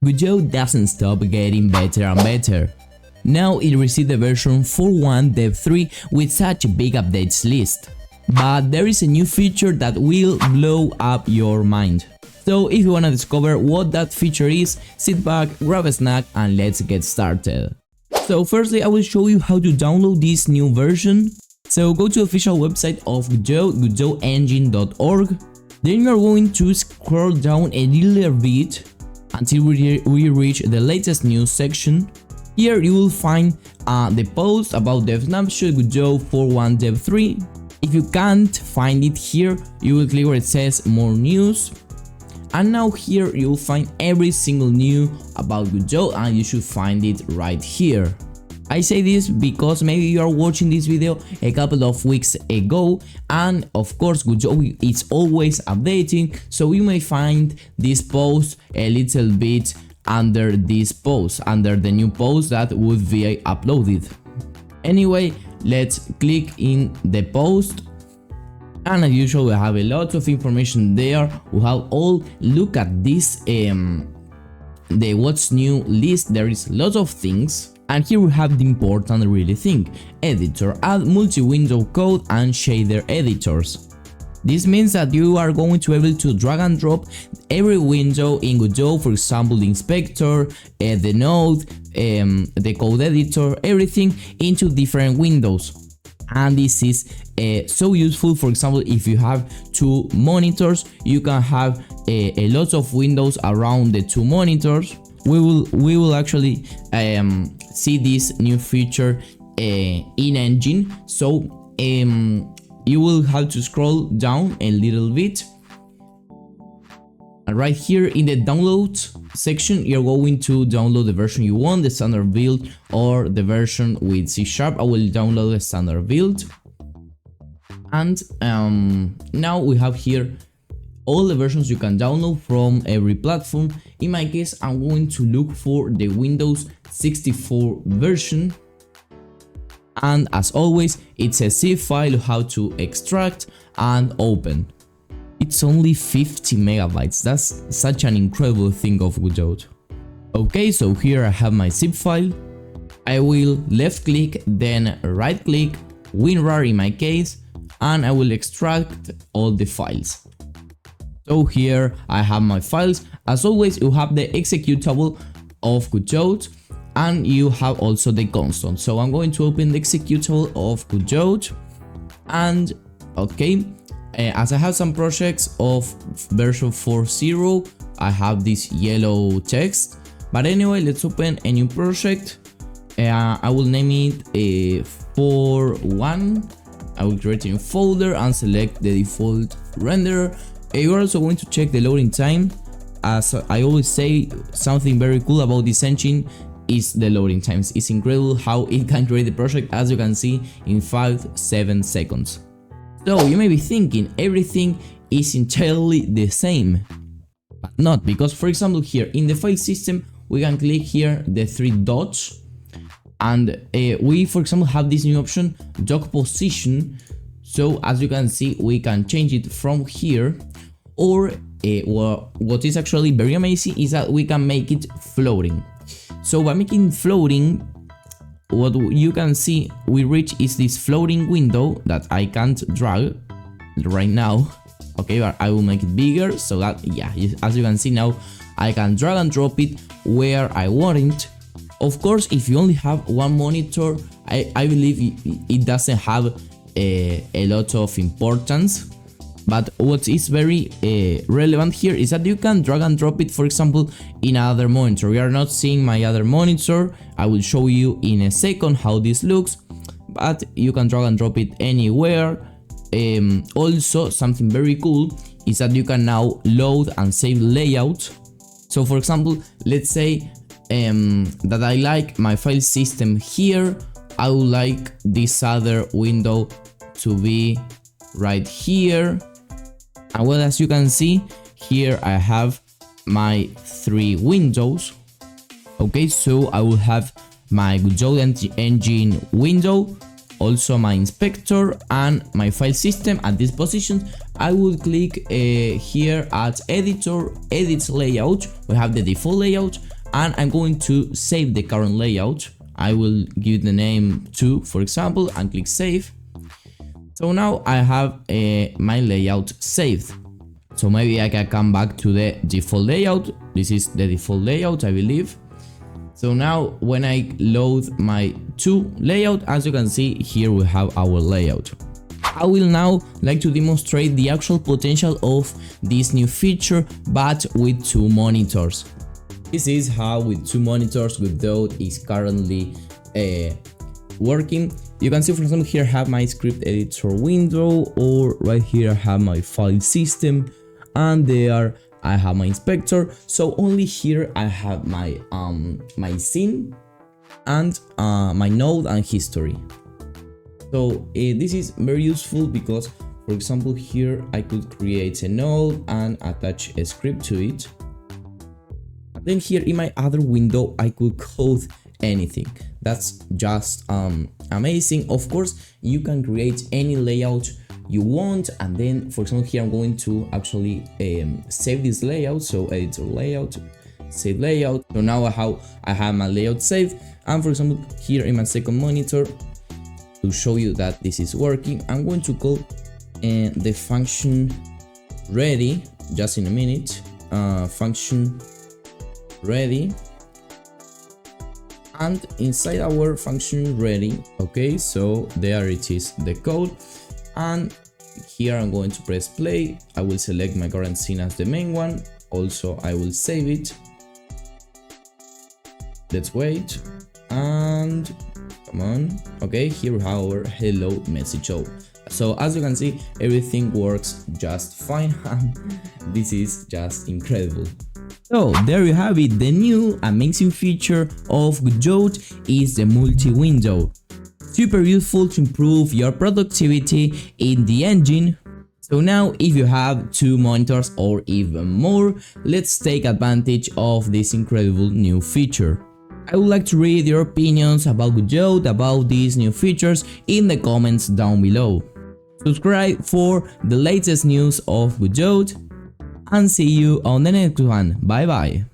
Godot doesn't stop getting better and better. Now it received the version 4.1 Dev 3 with such a big updates list. But there is a new feature that will blow up your mind. So if you wanna discover what that feature is, sit back, grab a snack and let's get started. So firstly I will show you how to download this new version. So go to the official website of Godot, godotengine.org. Then you are going to scroll down a little bit until we reach the latest news section. Here you will find the post about the snapshot Godot 4.1 Dev 3. If you can't find it here, you will click where it says more news. And now here you will find every single news about Godot and you should find it right here. I say this because maybe you are watching this video a couple of weeks ago and of course Godot is always updating, so you may find this post a little bit under this post, under the new post that would be uploaded. Anyway, let's click in the post. And as usual we have a lot of information there. We have all look at this the what's new list. There is lots of things. And here we have the important really thing: editor, add multi-window code and shader editors. This means that you are going to be able to drag and drop every window in Godot, for example the inspector, the node, the code editor, everything into different windows. And this is so useful. For example, if you have two monitors, you can have a lot of windows around the two monitors. We will actually see this new feature in Engine. So you will have to scroll down a little bit. And right here in the download section, you're going to download the version you want, the standard build or the version with C#. I will download the standard build. And now we have here all the versions you can download from every platform. In my case, I'm going to look for the Windows 64 version. And as always, it's a zip file, how to extract and open. It's only 50 megabytes. That's such an incredible thing of Godot. Okay, so here I have my zip file. I will left click, then right click, WinRAR in my case, and I will extract all the files. So here I have my files. As always, you have the executable of Godot and you have also the console. So I'm going to open the executable of Godot and okay. As I have some projects of version 4.0, I have this yellow text. But anyway, let's open a new project. I will name it 4.1. I will create a new folder and select the default renderer. You're also going to check the loading time. As I always say, something very cool about this engine is the loading times. It's incredible how it can create the project, as you can see, in 5-7 seconds. So you may be thinking everything is entirely the same, but not, because for example here in the file system we can click here the three dots and we for example have this new option, dock position. So as you can see we can change it from here, or what is actually very amazing is that we can make it floating. So by making floating, what you can see we reach is this floating window that I can't drag right now. Okay, but I will make it bigger so that, yeah, as you can see now I can drag and drop it where I want it. Of course, if you only have one monitor, I believe it doesn't have a lot of importance. But what is very relevant here is that you can drag and drop it, for example, in another monitor. We are not seeing my other monitor. I will show you in a second how this looks, but you can drag and drop it anywhere. Also, something very cool is that you can now load and save layout. So for example, let's say that I like my file system here. I would like this other window to be right here. And well, as you can see here, I have my three windows. Okay, so I will have my Godot engine window, also my inspector and my file system at this position. I will click here at editor, edit layout. We have the default layout, and I'm going to save the current layout. I will give the name 2, for example, and click save. So now I have my layout saved. So maybe I can come back to the default layout. This is the default layout, I believe. So now when I load my 2 layout, as you can see here we have our layout. I will now like to demonstrate the actual potential of this new feature, but with 2 monitors. This is how with 2 monitors Godot is currently working. You can see, for example, here I have my script editor window, or right here I have my file system, and there I have my inspector. So only here I have my my scene and my node and history. So this is very useful because, for example, here I could create a node and attach a script to it. Then here in my other window I could code anything. That's just amazing. Of course, you can create any layout you want, and then, for example, here I'm going to actually save this layout. So editor layout, save layout. So now I have my layout saved, and for example here in my second monitor, to show you that this is working, I'm going to call the function ready just in a minute. Function ready, and inside our function ready, okay, so there it is, the code. And here I'm going to press play. I will select my current scene as the main one. Also I will save it. Let's wait, and come on. Okay, here we have our hello message. So as you can see, everything works just fine. This is just incredible. So there you have it. The new amazing feature of Godot is the multi-window. Super useful to improve your productivity in the engine. So now if you have 2 monitors or even more, let's take advantage of this incredible new feature. I would like to read your opinions about Godot, about these new features, in the comments down below. Subscribe for the latest news of Godot, and see you on the next one. Bye bye.